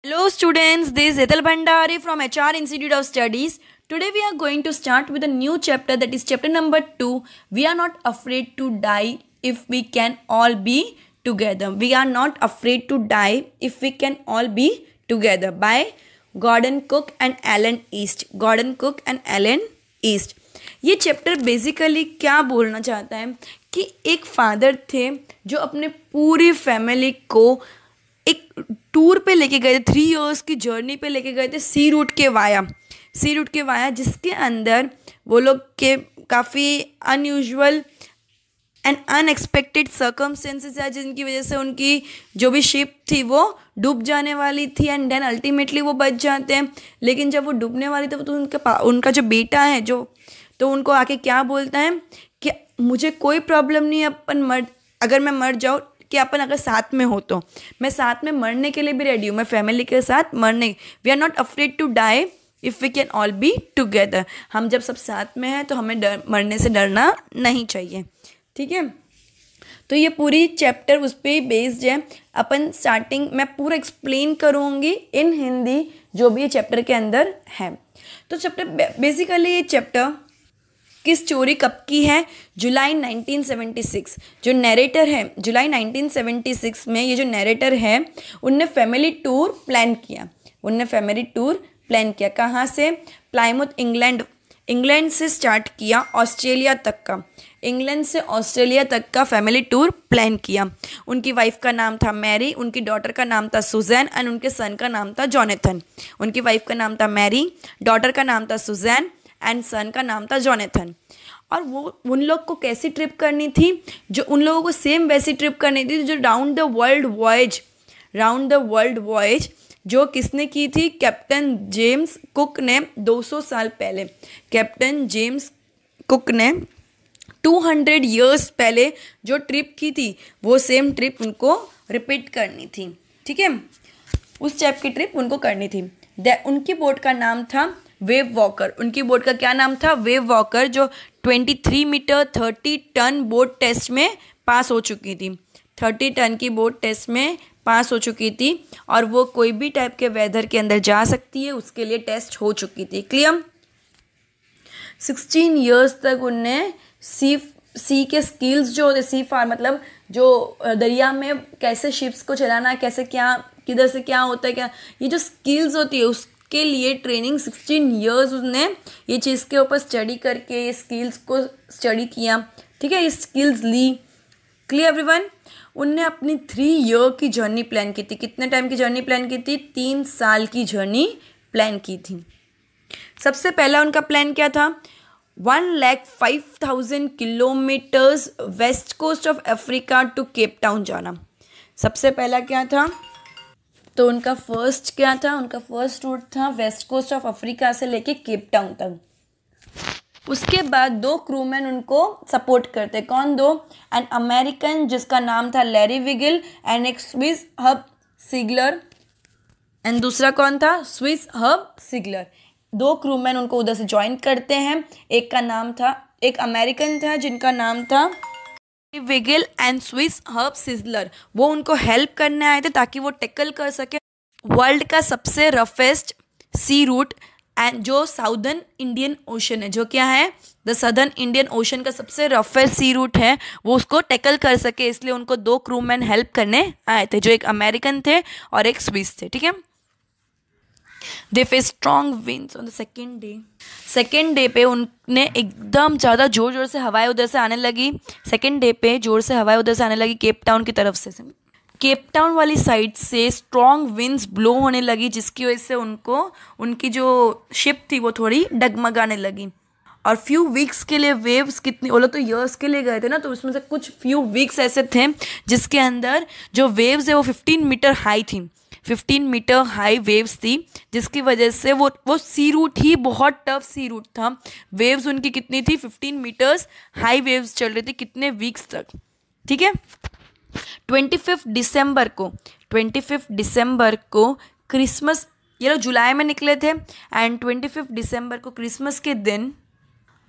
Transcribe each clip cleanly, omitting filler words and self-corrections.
Hello students, this is Etal Bhandari from HR Institute of Studies. Today we are going to start with a new chapter, that is chapter number 2. We are not afraid to die if we can all be together. We are not afraid to die if we can all be together by Gordon Cook and Alan East. Gordon Cook and Alan East. ये chapter basically क्या बोलना चाहता है कि एक father थे जो अपने पूरी फैमिली को एक टूर पे लेके गए थे, 3 इयर्स की जर्नी पे लेके गए थे सी रूट के वाया, जिसके अंदर वो लोग के काफ़ी अनयूजुअल एंड अनएक्सपेक्टेड सर्कमस्टेंसेस है, जिनकी वजह से उनकी जो भी शिप थी वो डूब जाने वाली थी एंड देन अल्टीमेटली वो बच जाते हैं। लेकिन जब वो डूबने वाली थी तो उनका जो बेटा है तो उनको आके क्या बोलता है कि मुझे कोई प्रॉब्लम नहीं है, अगर मैं मर जाऊँ कि अपन अगर साथ में हो तो मैं साथ में मरने के लिए भी रेडी हूँ, मैं फैमिली के साथ मरने। We are not afraid to die if we can all be together. हम जब सब साथ में हैं तो हमें मरने से डरना नहीं चाहिए, ठीक है। तो ये पूरी चैप्टर उस पर बेस्ड है। अपन स्टार्टिंग मैं पूरा एक्सप्लेन करूँगी इन हिंदी जो भी ये चैप्टर के अंदर है। तो चैप्टर बेसिकली ये चैप्टर की स्टोरी कब की है? जुलाई 1976। जो नैरेटर है जुलाई 1976 में ये जो नैरेटर है उनने फैमिली टूर प्लान किया। कहाँ से? प्लाईमाउथ इंग्लैंड से स्टार्ट किया इंग्लैंड से ऑस्ट्रेलिया तक का फैमिली टूर प्लान किया। उनकी वाइफ का नाम था मैरी, उनकी डॉटर का नाम था सुजैन एंड उनके सन का नाम था जॉनथन। उनकी वाइफ का नाम था मैरी, डॉटर का नाम था सुजैन एंड सन का नाम था जॉनथन। और वो उन लोग को कैसी ट्रिप करनी थी? जो उन लोगों को सेम वैसी ट्रिप करनी थी जो राउंड द वर्ल्ड वॉयज जो किसने की थी? कैप्टन जेम्स कुक ने 200 साल पहले। कैप्टन जेम्स कुक ने 200 ईयर्स पहले जो ट्रिप की थी वो सेम ट्रिप उनको रिपीट करनी थी, ठीक है। उस टाइप की ट्रिप उनको करनी थी। उनकी बोट का नाम था वेव वॉकर। उनकी बोट का क्या नाम था? वेव वॉकर, जो 23 मीटर 30 टन बोट टेस्ट में पास हो चुकी थी। 30 टन की बोट टेस्ट में पास हो चुकी थी और वो कोई भी टाइप के वेदर के अंदर जा सकती है, उसके लिए टेस्ट हो चुकी थी। क्लियर? 16 इयर्स तक उनने सी के स्किल्स जो होते, सी फार मतलब जो दरिया में कैसे शिप्स को चलाना, कैसे क्या किधर से क्या होता है, क्या ये जो स्किल्स होती है उसके लिए ट्रेनिंग 16 इयर्स उसने ये चीज़ के ऊपर स्टडी करके ये स्किल्स को स्टडी किया, ठीक है। ये स्किल्स ली। Clear everyone? उनने अपनी 3 ईयर की जर्नी प्लान की थी। कितने टाइम की जर्नी प्लान की थी? 3 साल की जर्नी प्लान की थी। सबसे पहला उनका प्लान क्या था? 1,05,000 kilometres west coast of Africa to Cape Town जाना। सबसे पहला क्या था? तो उनका फर्स्ट क्या था? उनका फर्स्ट रूट था वेस्ट कोस्ट ऑफ अफ्रीका से लेके केप टाउन तक। उसके बाद 2 क्रूमैन उनको सपोर्ट करते। कौन 2? एन अमेरिकन जिसका नाम था लैरी विगिल एंड एक स्विस हब सिगलर। एंड दूसरा कौन था? Swiss hub सिगलर। 2 क्रूमैन उनको उधर से ज्वाइन करते हैं। एक अमेरिकन था जिनका नाम था Vigil and Swiss hub sizzler. वो उनको हेल्प करने आए थे ताकि वो टैकल कर सके वर्ल्ड का सबसे रफेस्ट सी रूट एंड जो साउदर्न इंडियन ओशन है, जो क्या है द सदर्न इंडियन ओशन का सबसे रफेस्ट सी रूट है, वो उसको टैकल कर सके। इसलिए उनको 2 क्रूमैन हेल्प करने आए थे, जो एक अमेरिकन थे और एक स्विस थे, ठीक है। They face strong winds on the second day पे उनने एकदम ज़्यादा जोर से हवाएं उधर से आने लगी। सेकेंड डे पे जोर से हवाएं उधर से आने लगी केप टाउन की तरफ से। केप टाउन वाली साइड से स्ट्रॉन्ग विंड्स ब्लो होने लगी, जिसकी वजह से उनकी जो शिप थी वो थोड़ी डगमगाने लगी। और फ्यू वीक्स के लिए वेव्स कितनी, वो लोग तो ईयर्स के लिए गए थे ना, तो उसमें से कुछ फ्यू वीक्स ऐसे थे जिसके अंदर जो वेव्स है वो 15 मीटर हाई थी। 15 मीटर हाई वेव्स थी, जिसकी वजह से वो सी रूट ही बहुत टफ सी रूट था। वेव्स उनकी कितनी थी? 15 मीटर्स हाई वेव्स चल रही थी कितने वीक्स तक, ठीक है। 25 दिसंबर को क्रिसमस, ये लोग जुलाई में निकले थे एंड 25 दिसंबर को क्रिसमस के दिन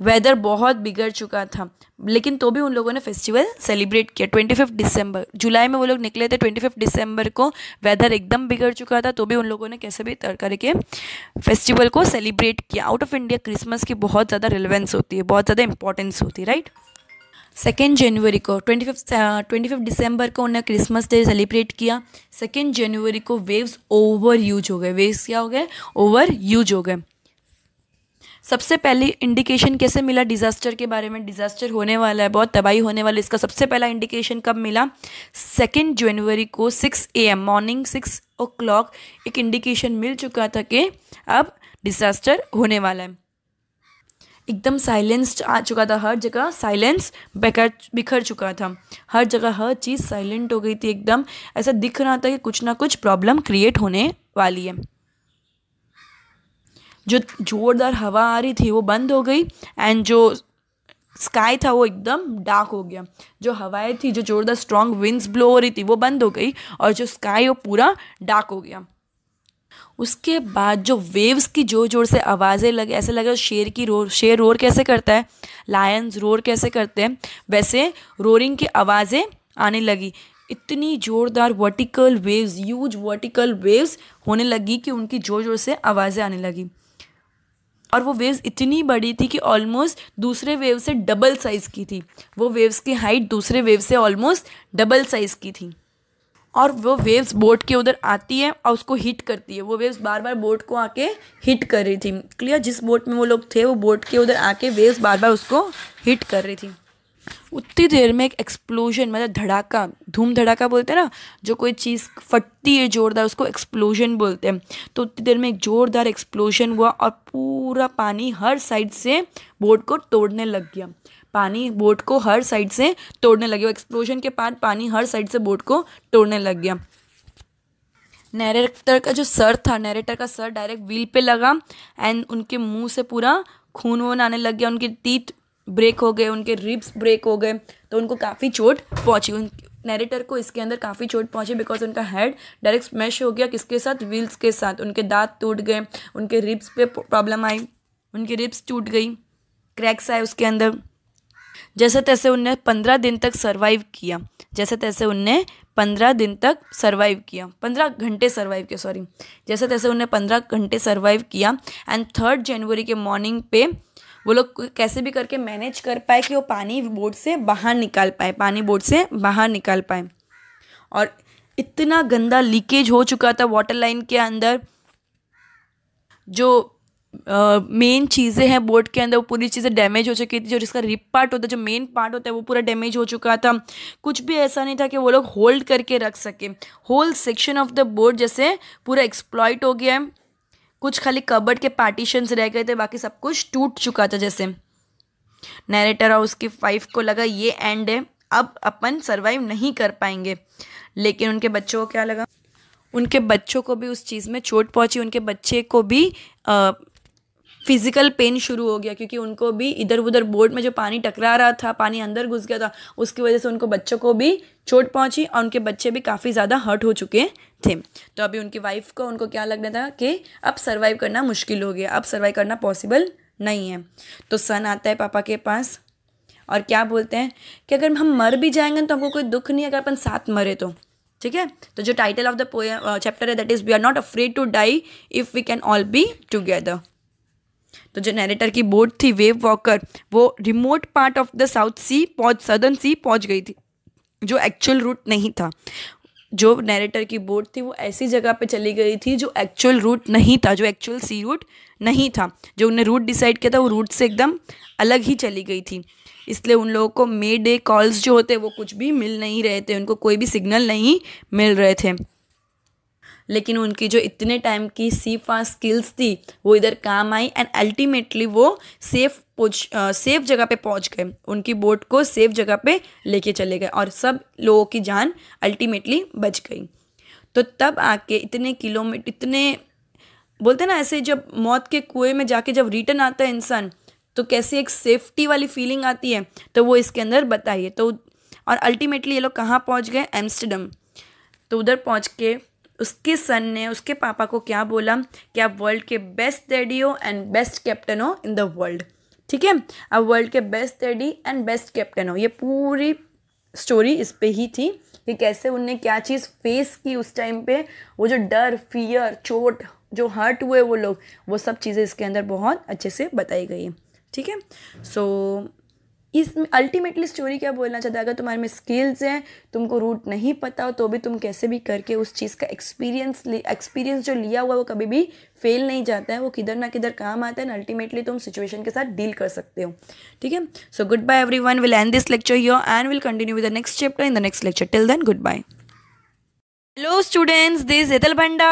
वेदर बहुत बिगड़ चुका था, लेकिन तो भी उन लोगों ने फेस्टिवल सेलिब्रेट किया। 25 दिसंबर, जुलाई में वो लोग निकले थे, 25 दिसंबर को वेदर एकदम बिगड़ चुका था, तो भी उन लोगों ने कैसे भी करके फेस्टिवल को सेलिब्रेट किया। आउट ऑफ इंडिया क्रिसमस की बहुत ज़्यादा रिलेवेंस होती है, बहुत ज़्यादा इंपॉर्टेंस होती है, राइट। 2 जनवरी को 25 दिसंबर को उन्होंने क्रिसमस डे सेलिब्रेट किया। 2 जनवरी को वेव्स ओवर यूज हो गए। वेव्स क्या हो गए? ओवर यूज हो गए। सबसे पहले इंडिकेशन कैसे मिला डिज़ास्टर के बारे में? डिज़ास्टर होने वाला है, बहुत तबाही होने वाली है। इसका सबसे पहला इंडिकेशन कब मिला? 2 जनवरी को 6 AM मॉर्निंग 6 o'clock एक इंडिकेशन मिल चुका था कि अब डिज़ास्टर होने वाला है। एकदम साइलेंस आ चुका था, हर जगह साइलेंस बिखर चुका था, हर जगह हर चीज़ साइलेंट हो गई थी। एकदम ऐसा दिख रहा था कि कुछ ना कुछ प्रॉब्लम क्रिएट होने वाली है। जो ज़ोरदार हवा आ रही थी वो बंद हो गई, एंड जो स्काई था वो एकदम डार्क हो गया। जो हवाएं थी, जो ज़ोरदार स्ट्रॉन्ग विंड्स ब्लो हो रही थी वो बंद हो गई, और जो स्काई वो पूरा डार्क हो गया। उसके बाद जो वेव्स की जोर जोर से आवाज़ें लगे, ऐसे लगे शेर रोर कैसे करता है, लायंस रोर कैसे करते हैं, वैसे रोरिंग की आवाज़ें आने लगी। इतनी ज़ोरदार vertical waves, huge vertical waves होने लगी कि उनकी जोर जोर से आवाज़ें आने लगी। और वो वेव्स इतनी बड़ी थी कि ऑलमोस्ट दूसरे वेव से डबल साइज़ की थी। वो वेव्स की हाइट दूसरे वेव से ऑलमोस्ट डबल साइज़ की थी। और वो वेव्स बोट के उधर आती है और उसको हिट करती है। वो वेव्स बार बार बोट को आके हिट कर रही थी। क्लियर? जिस बोट में वो लोग थे वो बोट के उधर आके वेव्स बार बार उसको हिट कर रही थी। उतनी देर में एक एक्सप्लोजन, मतलब धड़ाका, धूम धड़ाका बोलते हैं ना, जो कोई चीज़ फटती है जोरदार, उसको एक्सप्लोजन बोलते हैं। तो उतनी देर में एक जोरदार एक्सप्लोजन हुआ और पूरा पानी हर साइड से बोट को तोड़ने लग गया। पानी बोट को हर साइड से तोड़ने लगे। वो एक्सप्लोजन के बाद पानी हर साइड से बोट को तोड़ने लग गया। नैरेटर का जो सर था, नैरेटर का सर डायरेक्ट व्हील पे लगा, एंड उनके मुंह से पूरा खून वून आने लग गया। उनके टीथ ब्रेक हो गए, उनके रिब्स ब्रेक हो गए, तो उनको काफ़ी चोट पहुंची। नैरेटर को इसके अंदर काफ़ी चोट पहुंची बिकॉज उनका हेड डायरेक्ट स्मैश हो गया। किसके साथ? व्हील्स के साथ। उनके दांत टूट गए, उनके रिब्स पे प्रॉब्लम आई, उनकी रिब्स टूट गई, क्रैक्स आए उसके अंदर। जैसे तैसे उनने 15 दिन तक सर्वाइव किया। जैसे तैसे उनने 15 दिन तक सर्वाइव किया, 15 घंटे सर्वाइव किया, सॉरी। जैसे तैसे उन्हें 15 घंटे सर्वाइव किया। एंड 3 जनवरी के मॉर्निंग पे वो लोग कैसे भी करके मैनेज कर पाए कि वो पानी बोट से बाहर निकाल पाए, पानी बोट से बाहर निकाल पाए। और इतना गंदा लीकेज हो चुका था वाटर लाइन के अंदर, जो मेन चीज़ें हैं बोट के अंदर वो पूरी चीज़ें डैमेज हो चुकी थी। जो जिसका रिप पार्ट होता है, जो मेन पार्ट होता है, वो पूरा डैमेज हो चुका था। कुछ भी ऐसा नहीं था कि वो लोग होल्ड करके रख सके। Whole section of the boat जैसे पूरा एक्सप्लॉइट हो गया है। कुछ खाली कबर्ड के पार्टीशंस रह गए थे, बाकी सब कुछ टूट चुका था। जैसे नैरेटर और उसकी वाइफ को लगा ये एंड है, अब अपन सर्वाइव नहीं कर पाएंगे। लेकिन उनके बच्चों को क्या लगा? उनके बच्चों को भी उस चीज़ में चोट पहुंची। उनके बच्चे को भी फिजिकल पेन शुरू हो गया, क्योंकि उनको भी इधर उधर बोट में जो पानी टकरा रहा था, पानी अंदर घुस गया था, उसकी वजह से उनको बच्चों को भी चोट पहुंची और उनके बच्चे भी काफ़ी ज़्यादा हर्ट हो चुके थे। तो अभी उनकी वाइफ को, उनको क्या लगना था कि अब सर्वाइव करना मुश्किल हो गया, अब सर्वाइव करना पॉसिबल नहीं है। तो सन आता है पापा के पास और क्या बोलते हैं कि अगर हम मर भी जाएंगे तो हमको कोई दुख नहीं, अगर अपन साथ मरे तो ठीक है। तो जो टाइटल ऑफ द चैप्टर है that is we are not afraid to die if we can all be together. तो जो नैरेटर की बोट थी वेव वॉकर, वो remote part of the southern sea पहुंच गई थी, जो एक्चुअल रूट नहीं था। जो नैरेटर की बोट थी वो ऐसी जगह पे चली गई थी जो एक्चुअल रूट नहीं था, जो एक्चुअल सी रूट नहीं था। जो उन्हें रूट डिसाइड किया था वो रूट से एकदम अलग ही चली गई थी। इसलिए उन लोगों को मे डे कॉल्स जो होते वो कुछ भी मिल नहीं रहे थे, उनको कोई भी सिग्नल नहीं मिल रहे थे। लेकिन उनकी जो इतने टाइम की सी फास्ट स्किल्स थी वो इधर काम आई, एंड अल्टीमेटली वो सेफ जगह पे पहुंच गए। उनकी बोट को सेफ जगह पे लेके चले गए और सब लोगों की जान अल्टीमेटली बच गई। तो तब आके इतने किलोमीटर, इतने बोलते ना ऐसे, जब मौत के कुएं में जाके जब रिटर्न आता है इंसान तो कैसी एक सेफ्टी वाली फीलिंग आती है, तो वो इसके अंदर बताइए। तो और अल्टीमेटली ये लोग कहाँ पहुँच गए? एम्स्टर्डम। तो उधर पहुँच के उसके सन ने उसके पापा को क्या बोला कि आप वर्ल्ड के बेस्ट डैडी हो एंड बेस्ट कैप्टन हो इन द वर्ल्ड। ठीक है। अब वर्ल्ड के best daddy and best captain हो, ये पूरी स्टोरी इस पे ही थी कि कैसे उनने क्या चीज़ फेस की उस टाइम पे, वो जो डर, फियर, चोट, जो हर्ट हुए वो लोग, वो सब चीज़ें इसके अंदर बहुत अच्छे से बताई गई है। ठीक है। सो इस अल्टीमेटली स्टोरी क्या बोलना चाहता है, अगर तुम्हारे में स्किल्स हैं, तुमको रूट नहीं पता हो, तो भी तुम कैसे भी करके उस चीज़ का एक्सपीरियंस जो लिया हुआ है वो कभी भी फेल नहीं जाता है, वो किधर ना किधर काम आता है, अल्टीमेटली तुम सिचुएशन के साथ डील कर सकते हो। ठीक है। So goodbye everyone, will end this lecture here and will continue with the next chapter in the next lecture. Till then goodbye. Hello students, this is Hetal भंडार।